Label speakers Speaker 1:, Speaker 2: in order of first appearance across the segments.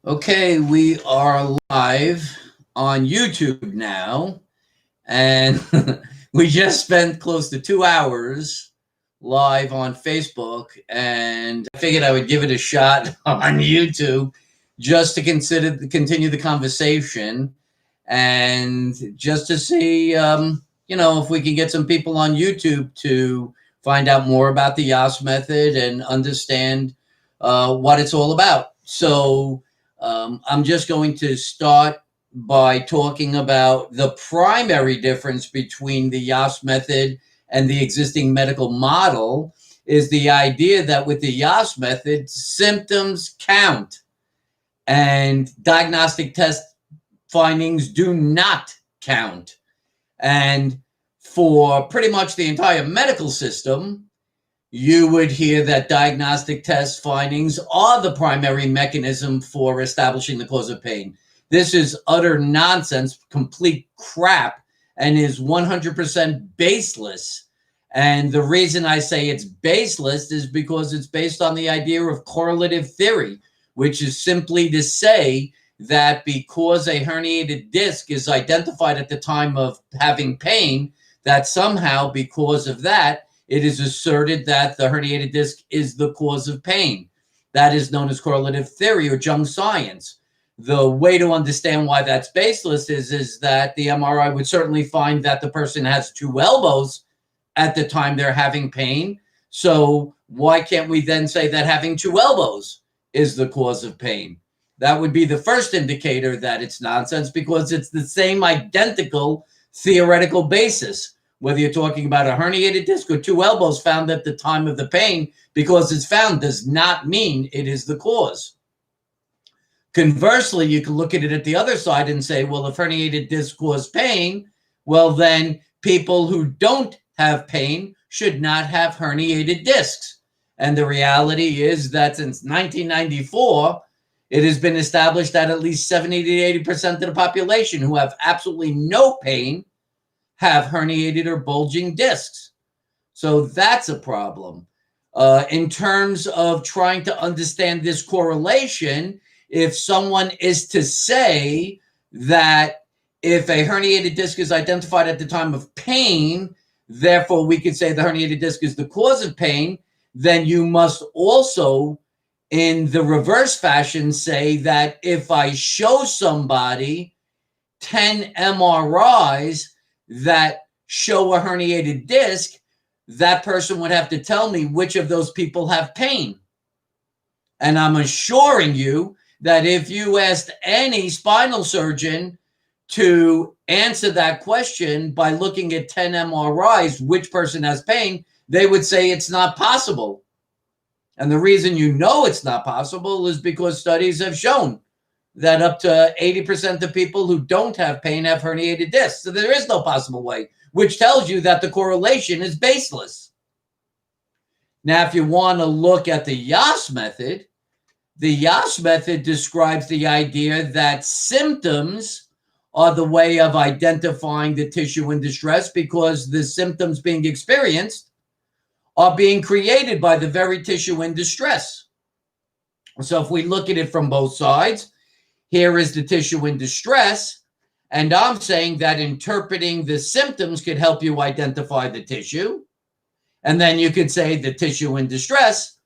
Speaker 1: Okay, we are live on YouTube now, and we just spent close to 2 hours live on Facebook, and I figured I would give it a shot on YouTube just to continue the conversation and just to see, if we can get some people on YouTube to find out more about the Yass method and understand what it's all about. So I'm just going to start by talking about the primary difference between the Yass method and the existing medical model is the idea that with the Yass method, symptoms count and diagnostic test findings do not count. And for pretty much the entire medical system, you would hear that diagnostic test findings are the primary mechanism for establishing the cause of pain. This is utter nonsense, complete crap, and is 100% baseless. And the reason I say it's baseless is because it's based on the idea of correlative theory, which is simply to say that because a herniated disc is identified at the time of having pain, that somehow because of that, it is asserted that the herniated disc is the cause of pain. That is known as correlative theory or junk science. The way to understand why that's baseless is that the MRI would certainly find that the person has two elbows at the time they're having pain. So why can't we then say that having two elbows is the cause of pain? That would be the first indicator that it's nonsense, because it's the same identical theoretical basis. Whether you're talking about a herniated disc or two elbows found at the time of the pain, because it's found does not mean it is the cause. Conversely, you can look at it at the other side and say, well, if herniated disc cause pain, well, then people who don't have pain should not have herniated discs. And the reality is that since 1994, it has been established that at least 70 to 80% of the population who have absolutely no pain have herniated or bulging discs. So that's a problem. In terms of trying to understand this correlation, if someone is to say that if a herniated disc is identified at the time of pain, therefore we could say the herniated disc is the cause of pain, then you must also, in the reverse fashion, say that if I show somebody 10 MRIs that show a herniated disc, that person would have to tell me which of those people have pain. And I'm assuring you that if you asked any spinal surgeon to answer that question by looking at 10 MRIs, which person has pain, they would say it's not possible. And the reason you know it's not possible is because studies have shown that up to 80% of people who don't have pain have herniated discs. So there is no possible way, which tells you that the correlation is baseless. Now, if you want to look at the Yass method, the Yass method describes the idea that symptoms are the way of identifying the tissue in distress, because the symptoms being experienced are being created by the very tissue in distress. So if we look at it from both sides, here is the tissue in distress, and I'm saying that interpreting the symptoms could help you identify the tissue. And then you could say the tissue in distress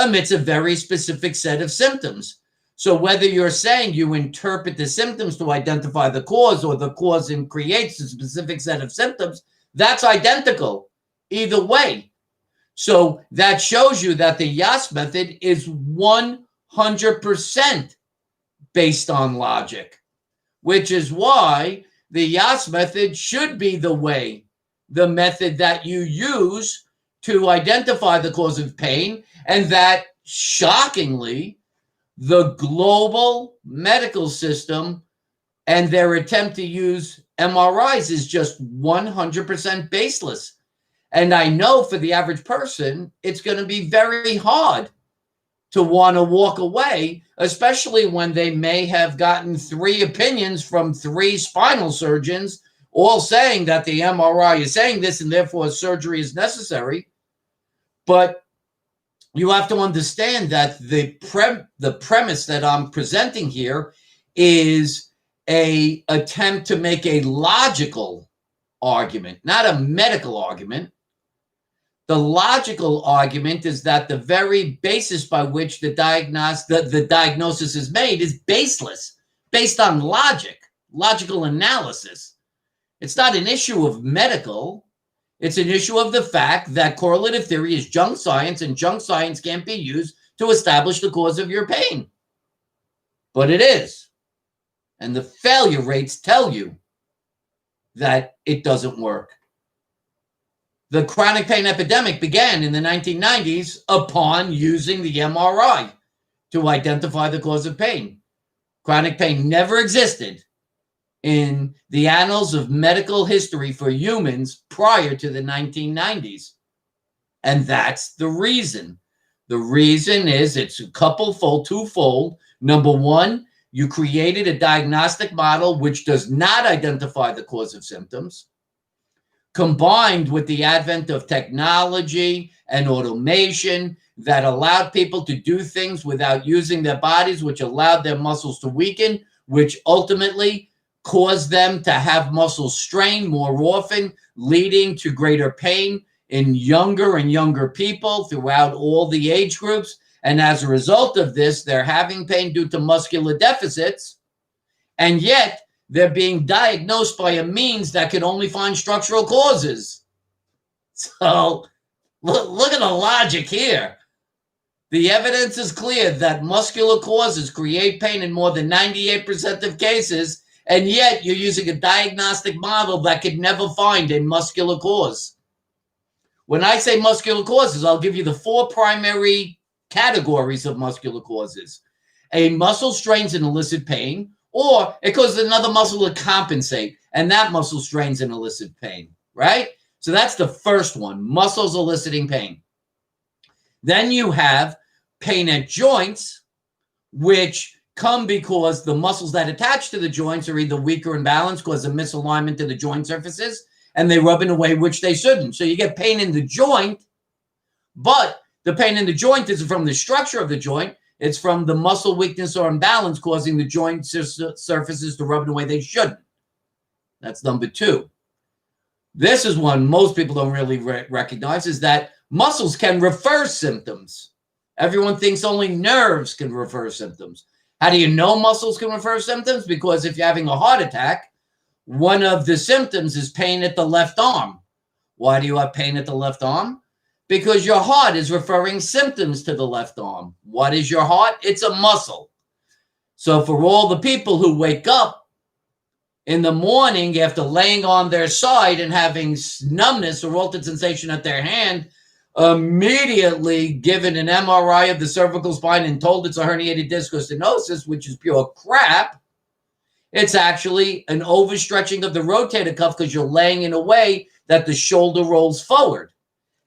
Speaker 1: emits a very specific set of symptoms. So whether you're saying you interpret the symptoms to identify the cause, or the cause creates a specific set of symptoms, that's identical either way. So that shows you that the Yass method is 100% based on logic, which is why the Yass method should be the method that you use to identify the cause of pain, and that, shockingly, the global medical system and their attempt to use MRIs is just 100% baseless. And I know for the average person, it's going to be very hard to want to walk away, especially when they may have gotten 3 opinions from 3 spinal surgeons, all saying that the MRI is saying this and therefore surgery is necessary. But you have to understand that the premise that I'm presenting here is a attempt to make a logical argument, not a medical argument. The logical argument is that the very basis by which the diagnosis is made is baseless, based on logical analysis. It's not an issue of medical. It's an issue of the fact that correlative theory is junk science, and junk science can't be used to establish the cause of your pain. But it is. And the failure rates tell you that it doesn't work. The chronic pain epidemic began in the 1990s upon using the MRI to identify the cause of pain. Chronic pain never existed in the annals of medical history for humans prior to the 1990s. And that's the reason. The reason is it's twofold. Number one, you created a diagnostic model which does not identify the cause of symptoms. Combined with the advent of technology and automation that allowed people to do things without using their bodies, which allowed their muscles to weaken, which ultimately caused them to have muscle strain more often, leading to greater pain in younger and younger people throughout all the age groups. And as a result of this, they're having pain due to muscular deficits. And yet, they're being diagnosed by a means that can only find structural causes. So look at the logic here. The evidence is clear that muscular causes create pain in more than 98% of cases, and yet you're using a diagnostic model that could never find a muscular cause. When I say muscular causes, I'll give you the four primary categories of muscular causes. A muscle strains and elicit pain, or it causes another muscle to compensate, and that muscle strains and elicit pain, right? So that's the first one, muscles eliciting pain. Then you have pain at joints, which come because the muscles that attach to the joints are either weak or imbalanced because of misalignment to the joint surfaces, and they rub in a way which they shouldn't. So you get pain in the joint, but the pain in the joint isn't from the structure of the joint. It's from the muscle weakness or imbalance causing the joint surfaces to rub in a way they shouldn't. That's number two. This is one most people don't really recognize, is that muscles can refer symptoms. Everyone thinks only nerves can refer symptoms. How do you know muscles can refer symptoms? Because if you're having a heart attack, one of the symptoms is pain at the left arm. Why do you have pain at the left arm? Because your heart is referring symptoms to the left arm. What is your heart? It's a muscle. So for all the people who wake up in the morning after laying on their side and having numbness or altered sensation at their hand, immediately given an MRI of the cervical spine and told it's a herniated disc or stenosis, which is pure crap, it's actually an overstretching of the rotator cuff because you're laying in a way that the shoulder rolls forward.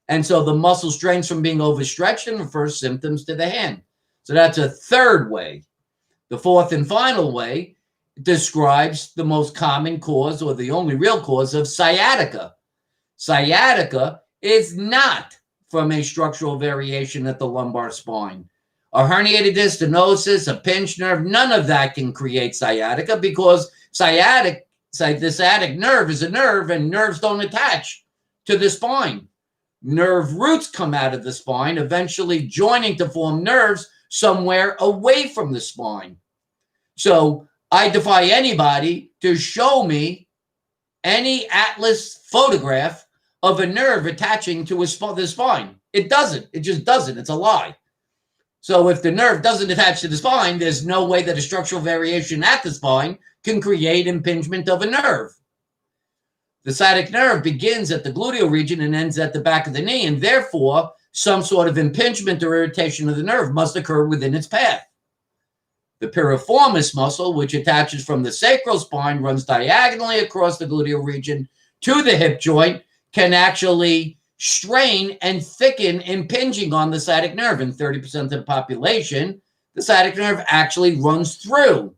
Speaker 1: And so the muscle strains from being overstretched and refers symptoms to the hand. So that's a third way. The fourth and final way describes the most common cause, or the only real cause, of sciatica. Sciatica is not from a structural variation at the lumbar spine. A herniated disc, stenosis, a pinched nerve, none of that can create sciatica because the sciatic nerve is a nerve, and nerves don't attach to the spine. Nerve roots come out of the spine, eventually joining to form nerves somewhere away from the spine. So I defy anybody to show me any atlas photograph of a nerve attaching to the spine. It doesn't. It just doesn't. It's a lie. So if the nerve doesn't attach to the spine, there's no way that a structural variation at the spine can create impingement of a nerve. The sciatic nerve begins at the gluteal region and ends at the back of the knee, and therefore some sort of impingement or irritation of the nerve must occur within its path. The piriformis muscle, which attaches from the sacral spine, runs diagonally across the gluteal region to the hip joint, can actually strain and thicken, impinging on the sciatic nerve. In 30% of the population, the sciatic nerve actually runs through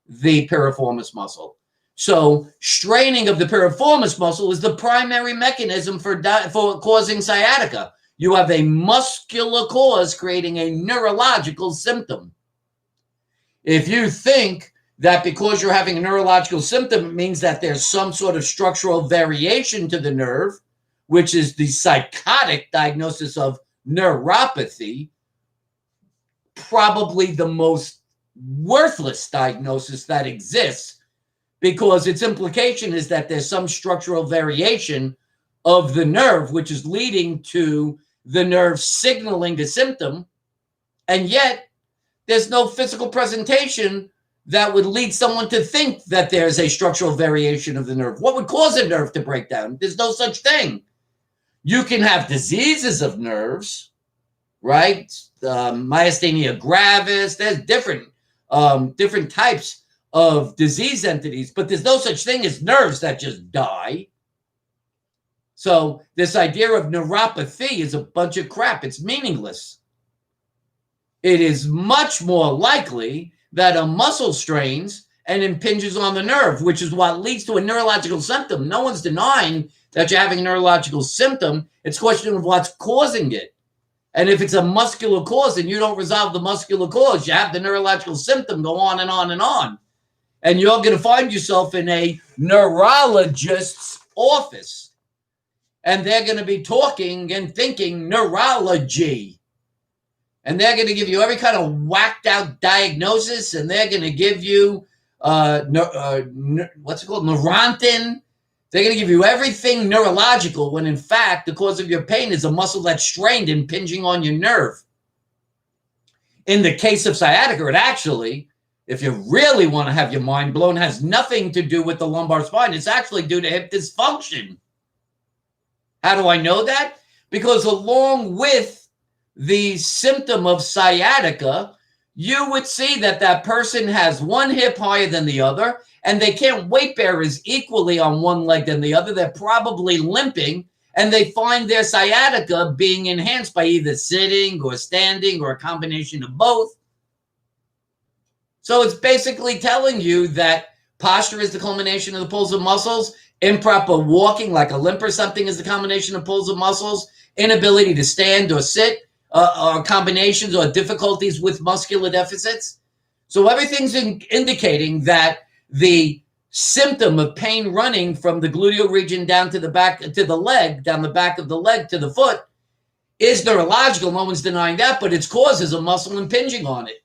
Speaker 1: the piriformis muscle. So straining of the piriformis muscle is the primary mechanism for causing sciatica. You have a muscular cause creating a neurological symptom. If you think that because you're having a neurological symptom, it means that there's some sort of structural variation to the nerve, which is the psychotic diagnosis of neuropathy, probably the most worthless diagnosis that exists, because its implication is that there's some structural variation of the nerve, which is leading to the nerve signaling a symptom, and yet there's no physical presentation that would lead someone to think that there's a structural variation of the nerve. What would cause a nerve to break down? There's no such thing. You can have diseases of nerves, right? Myasthenia gravis. There's different types of disease entities, but there's no such thing as nerves that just die. So this idea of neuropathy is a bunch of crap. It's meaningless. It is much more likely that a muscle strains and impinges on the nerve, which is what leads to a neurological symptom. No one's denying that you're having a neurological symptom. It's a question of what's causing it. And if it's a muscular cause and you don't resolve the muscular cause, you have the neurological symptom go on and on and on. And you're going to find yourself in a neurologist's office. And they're going to be talking and thinking neurology. And they're going to give you every kind of whacked out diagnosis. And they're going to give you, what's it called? Neurontin. They're going to give you everything neurological when in fact the cause of your pain is a muscle that's strained, impinging on your nerve. In the case of sciatica, it actually, if you really want to have your mind blown, has nothing to do with the lumbar spine. It's actually due to hip dysfunction. How do I know that? Because along with the symptom of sciatica, you would see that that person has one hip higher than the other, and they can't weight bear as equally on one leg than the other. They're probably limping, and they find their sciatica being enhanced by either sitting or standing or a combination of both. So it's basically telling you that posture is the culmination of the pulls of muscles. Improper walking, like a limp or something, is the combination of pulls of muscles. Inability to stand or sit are combinations or difficulties with muscular deficits. So everything's indicating that the symptom of pain running from the gluteal region down to the back, to the leg, down the back of the leg to the foot is neurological. No one's denying that, but its cause is a muscle impinging on it.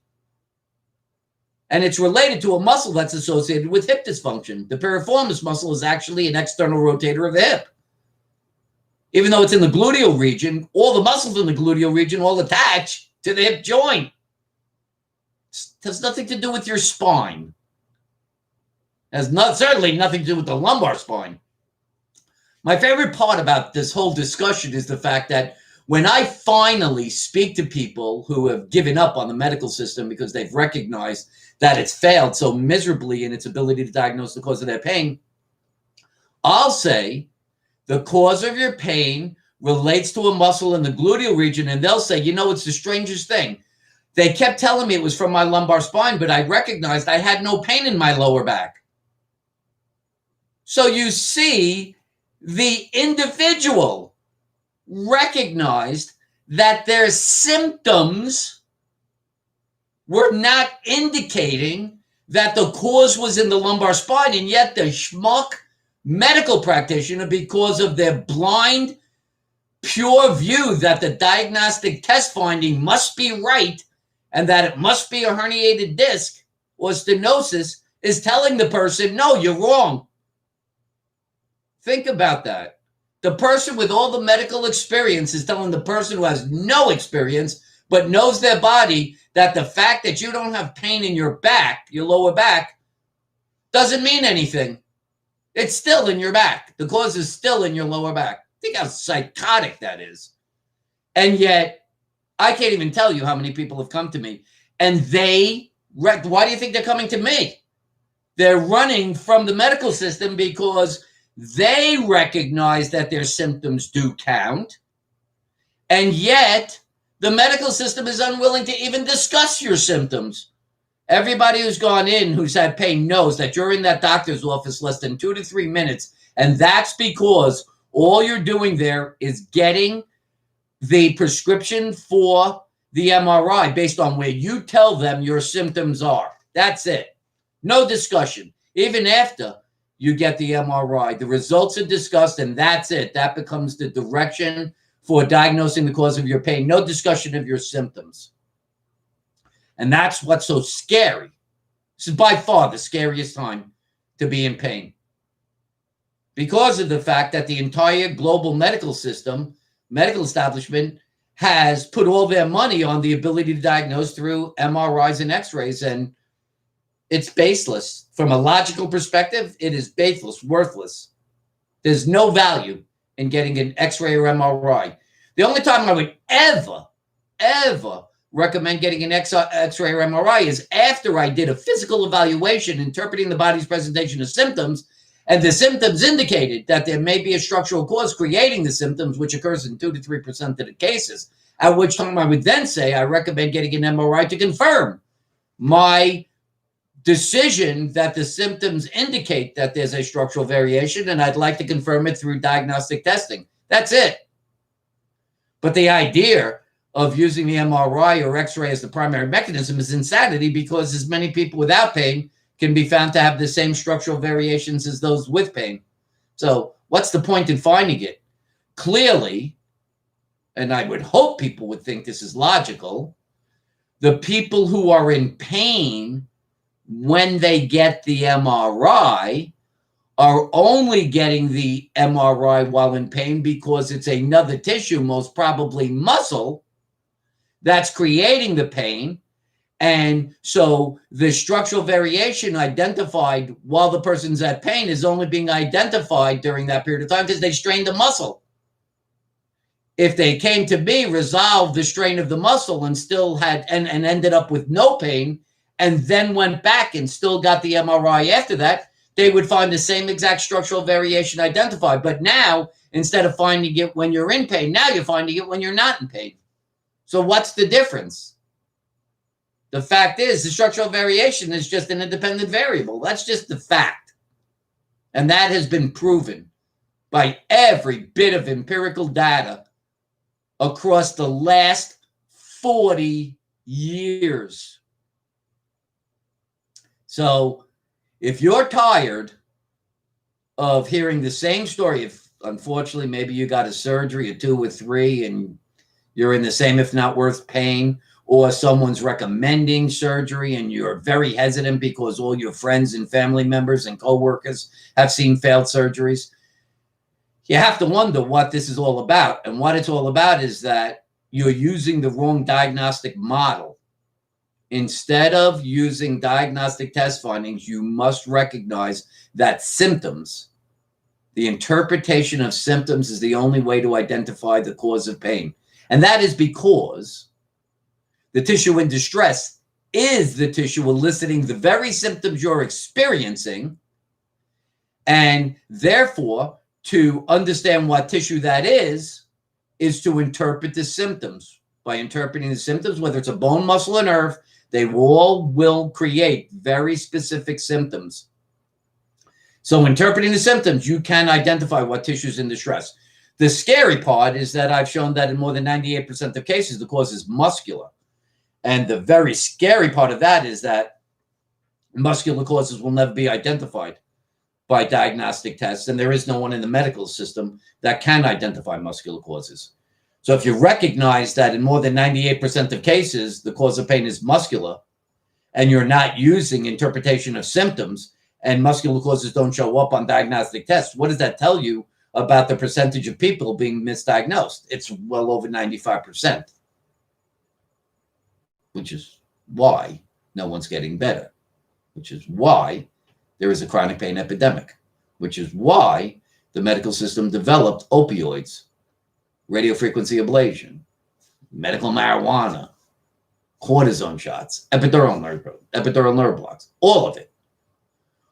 Speaker 1: And it's related to a muscle that's associated with hip dysfunction. The piriformis muscle is actually an external rotator of the hip. Even though it's in the gluteal region, all the muscles in the gluteal region all attach to the hip joint. It has nothing to do with your spine. It has certainly nothing to do with the lumbar spine. My favorite part about this whole discussion is the fact that when I finally speak to people who have given up on the medical system because they've recognized that it's failed so miserably in its ability to diagnose the cause of their pain, I'll say the cause of your pain relates to a muscle in the gluteal region, and they'll say, you know, it's the strangest thing. They kept telling me it was from my lumbar spine, but I recognized I had no pain in my lower back. So you see, the individual recognized that their symptoms were not indicating that the cause was in the lumbar spine, and yet the schmuck medical practitioner, because of their blind, pure view that the diagnostic test finding must be right and that it must be a herniated disc or stenosis, is telling the person, no, you're wrong. Think about that. The person with all the medical experience is telling the person who has no experience but knows their body that the fact that you don't have pain in your back, your lower back, doesn't mean anything. It's still in your back. The cause is still in your lower back. Think how psychotic that is. And yet, I can't even tell you how many people have come to me. And why do you think they're coming to me? They're running from the medical system because they recognize that their symptoms do count. And yet, the medical system is unwilling to even discuss your symptoms. Everybody who's gone in who's had pain knows that you're in that doctor's office less than 2 to 3 minutes. And that's because all you're doing there is getting the prescription for the MRI based on where you tell them your symptoms are. That's it. No discussion. Even after you get the MRI, the results are discussed, and that's it. That becomes the direction for diagnosing the cause of your pain. No discussion of your symptoms. And that's what's so scary. This is by far the scariest time to be in pain, because of the fact that the entire global medical system, medical establishment, has put all their money on the ability to diagnose through MRIs and X-rays, and it's baseless. From a logical perspective, it is baseless, worthless. There's no value in getting an X-ray or MRI. The only time I would ever recommend getting an X-ray or MRI is after I did a physical evaluation interpreting the body's presentation of symptoms, and the symptoms indicated that there may be a structural cause creating the symptoms, which occurs in 2 to 3% of the cases, at which time I would then say I recommend getting an MRI to confirm my decision that the symptoms indicate that there's a structural variation, and I'd like to confirm it through diagnostic testing. That's it. But the idea of using the MRI or X-ray as the primary mechanism is insanity, because as many people without pain can be found to have the same structural variations as those with pain. So what's the point in finding it? Clearly, and I would hope people would think this is logical, the people who are in pain when they get the MRI are only getting the MRI while in pain because it's another tissue, most probably muscle, that's creating the pain. And so the structural variation identified while the person's at pain is only being identified during that period of time because they strained the muscle. If they came to me, resolved the strain of the muscle and still had, and ended up with no pain, and then went back and still got the MRI after that, they would find the same exact structural variation identified. But now, instead of finding it when you're in pain, now you're finding it when you're not in pain. So what's the difference? The fact is, the structural variation is just an independent variable. That's just the fact. And that has been proven by every bit of empirical data across the last 40 years. So if you're tired of hearing the same story, if unfortunately maybe you got a surgery, a 2 or 3, and you're in the same, if not worse, pain, or someone's recommending surgery and you're very hesitant because all your friends and family members and coworkers have seen failed surgeries, you have to wonder what this is all about. And what it's all about is that you're using the wrong diagnostic model. Instead of using diagnostic test findings, you must recognize that symptoms, the interpretation of symptoms, is the only way to identify the cause of pain. And that is because the tissue in distress is the tissue eliciting the very symptoms you're experiencing. And therefore, to understand what tissue that is to interpret the symptoms. By interpreting the symptoms, whether it's a bone, muscle, or nerve, they all will create very specific symptoms. So interpreting the symptoms, you can identify what tissue is in distress. The scary part is that I've shown that in more than 98% of cases, the cause is muscular. And the very scary part of that is that muscular causes will never be identified by diagnostic tests, and there is no one in the medical system that can identify muscular causes. So if you recognize that in more than 98% of cases, the cause of pain is muscular, and you're not using interpretation of symptoms, and muscular causes don't show up on diagnostic tests, what does that tell you about the percentage of people being misdiagnosed? It's well over 95%, which is why no one's getting better, which is why there is a chronic pain epidemic, which is why the medical system developed opioids, radiofrequency ablation, medical marijuana, cortisone shots, epidural nerve blocks, all of it.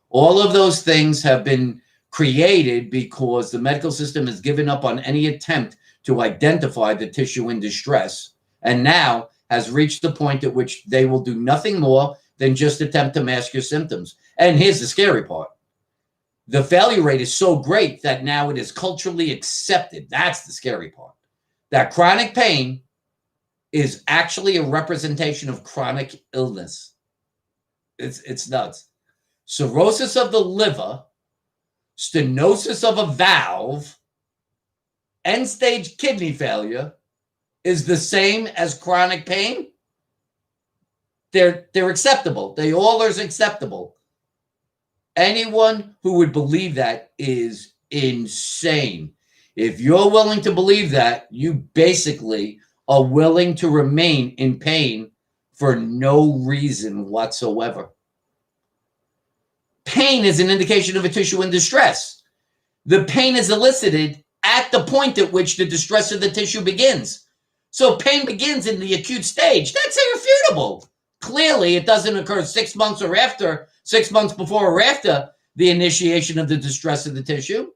Speaker 1: All of those things have been created because the medical system has given up on any attempt to identify the tissue in distress, and now has reached the point at which they will do nothing more than just attempt to mask your symptoms. And here's the scary part. The failure rate is so great that now it is culturally accepted. That's the scary part. that chronic pain is actually a representation of chronic illness. It's nuts. Cirrhosis of the liver, stenosis of a valve, end-stage kidney failure is the same as chronic pain. They're acceptable. They all are acceptable. Anyone who would believe that is insane. If you're willing to believe that, you basically are willing to remain in pain for no reason whatsoever. Pain is an indication of a tissue in distress. The pain is elicited at the point at which the distress of the tissue begins. So pain begins in the acute stage. That's irrefutable. Clearly, it doesn't occur 6 months or after, 6 months before or after the initiation of the distress of the tissue.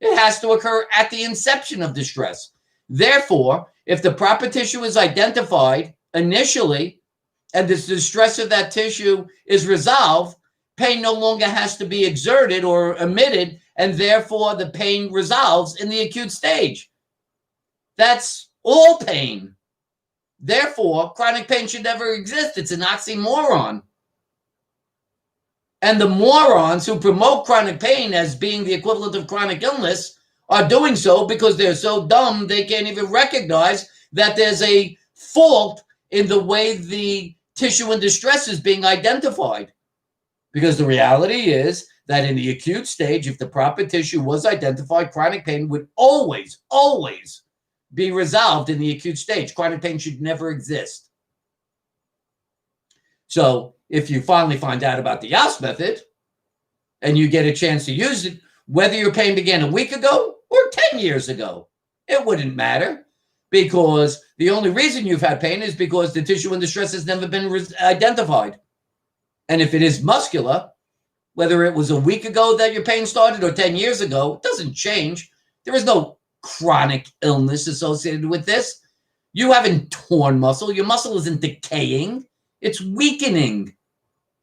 Speaker 1: It has to occur at the inception of distress. Therefore, if the proper tissue is identified initially and the distress of that tissue is resolved, pain no longer has to be exerted or emitted, and therefore the pain resolves in the acute stage. That's all pain. Therefore, chronic pain should never exist. It's an oxymoron. And the morons who promote chronic pain as being the equivalent of chronic illness are doing so because they're so dumb they can't even recognize that there's a fault in the way the tissue in distress is being identified. Because the reality is that in the acute stage, if the proper tissue was identified, chronic pain would always be resolved in the acute stage. Chronic pain should never exist. So if you finally find out about the Yass method and you get a chance to use it, whether your pain began a week ago or 10 years ago, it wouldn't matter, because the only reason you've had pain is because the tissue in distress has never been identified. And if it is muscular, whether it was a week ago that your pain started or 10 years ago, it doesn't change. There is no chronic illness associated with this. You haven't torn muscle. Your muscle isn't decaying. It's weakening.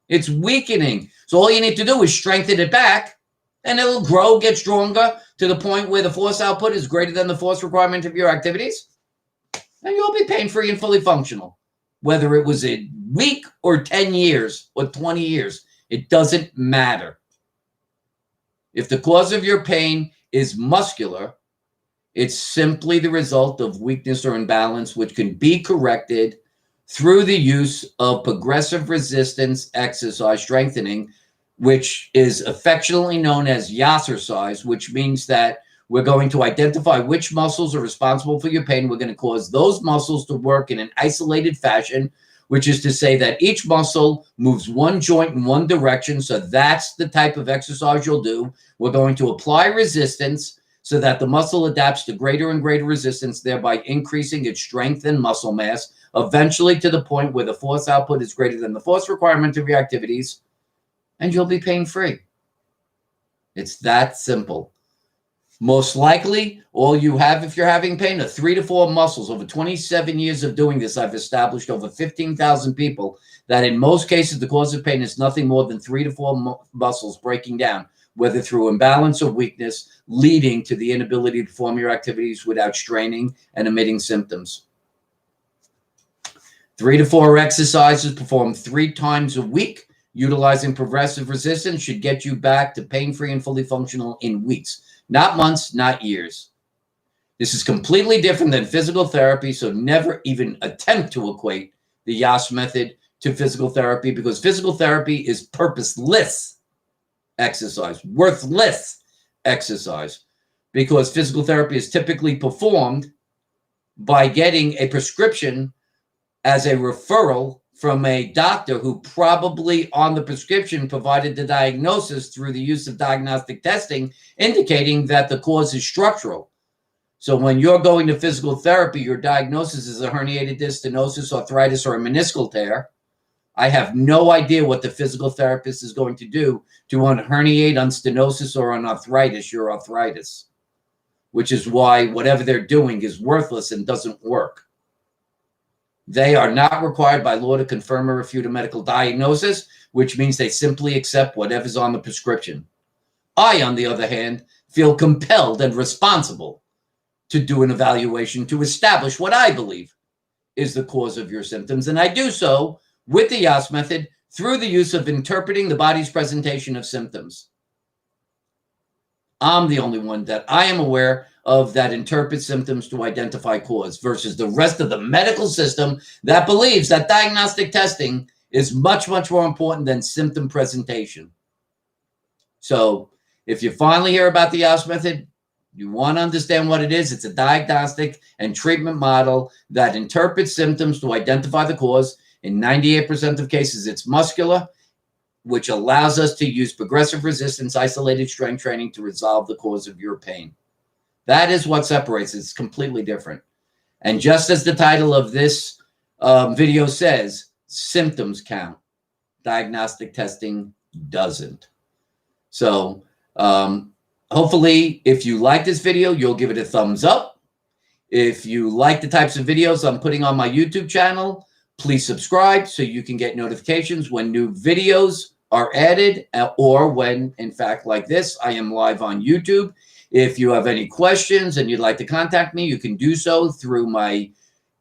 Speaker 1: It's weakening. So all you need to do is strengthen it back, and it'll grow, get stronger to the point where the force output is greater than the force requirement of your activities, and you'll be pain-free and fully functional. Whether it was a week or 10 years or 20 years, it doesn't matter. If the cause of your pain is muscular, it's simply the result of weakness or imbalance, which can be corrected through the use of progressive resistance exercise strengthening, which is affectionately known as Yassercise, which means that we're going to identify which muscles are responsible for your pain. We're going to cause those muscles to work in an isolated fashion, which is to say that each muscle moves one joint in one direction. So that's the type of exercise you'll do. We're going to apply resistance so that the muscle adapts to greater and greater resistance, thereby increasing its strength and muscle mass, eventually to the point where the force output is greater than the force requirement of your activities, and you'll be pain-free. It's that simple. Most likely, all you have, if you're having pain, are 3 to 4 muscles. Over 27 years of doing this, I've established over 15,000 people that in most cases, the cause of pain is nothing more than 3 to 4 muscles breaking down, whether through imbalance or weakness, leading to the inability to perform your activities without straining and emitting symptoms. 3 to 4 exercises performed 3 times a week, utilizing progressive resistance, should get you back to pain-free and fully functional in weeks. Not months, not years. This is completely different than physical therapy, so never even attempt to equate the Yass method to physical therapy, because physical therapy is purposeless exercise, worthless exercise, because physical therapy is typically performed by getting a prescription as a referral from a doctor who probably on the prescription provided the diagnosis through the use of diagnostic testing, indicating that the cause is structural. So when you're going to physical therapy, your diagnosis is a herniated disc, stenosis, arthritis, or a meniscal tear. I have no idea what the physical therapist is going to do to unherniate, on stenosis, or on arthritis, your arthritis, which is why whatever they're doing is worthless and doesn't work. They are not required by law to confirm or refute a medical diagnosis, which means they simply accept whatever's on the prescription. I, on the other hand, feel compelled and responsible to do an evaluation to establish what I believe is the cause of your symptoms. And I do so with the Yass method through the use of interpreting the body's presentation of symptoms. I'm the only one that I am aware of that interprets symptoms to identify cause versus the rest of the medical system that believes that diagnostic testing is much, much more important than symptom presentation. So if you finally hear about the Yass method, you want to understand what it is. It's a diagnostic and treatment model that interprets symptoms to identify the cause. In 98% of cases, it's muscular, which allows us to use progressive resistance, isolated strength training to resolve the cause of your pain. That is what separates. It's completely different. And just as the title of this video says, symptoms count. Diagnostic testing doesn't. So hopefully, if you like this video, you'll give it a thumbs up. If you like the types of videos I'm putting on my YouTube channel, please subscribe so you can get notifications when new videos are added, or when, in fact, like this, I am live on YouTube. If you have any questions and you'd like to contact me, you can do so through my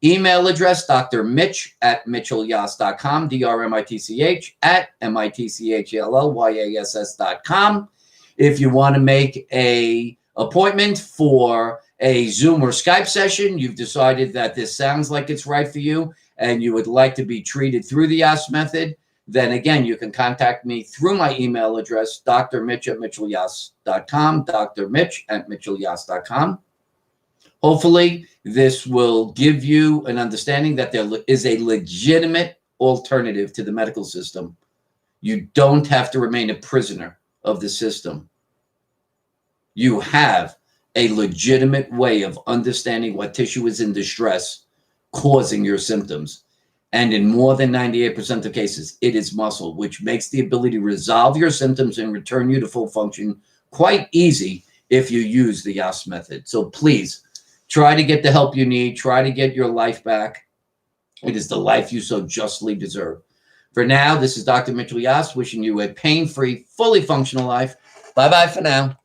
Speaker 1: email address, drmitch@mitchellyass.com, DRMITCH @MITCHELLYASS.com. If you want to make an appointment for a Zoom or Skype session, you've decided that this sounds like it's right for you, and you would like to be treated through the Yass method, then again, you can contact me through my email address, drmitch@mitchellyass.com, drmitch@mitchellyass.com. Hopefully, this will give you an understanding that there is a legitimate alternative to the medical system. You don't have to remain a prisoner of the system. You have a legitimate way of understanding what tissue is in distress causing your symptoms. And in more than 98% of cases, it is muscle, which makes the ability to resolve your symptoms and return you to full function quite easy if you use the Yass method. So please try to get the help you need. Try to get your life back. It is the life you so justly deserve. For now, this is Dr. Mitchell Yass wishing you a pain-free, fully functional life. Bye-bye for now.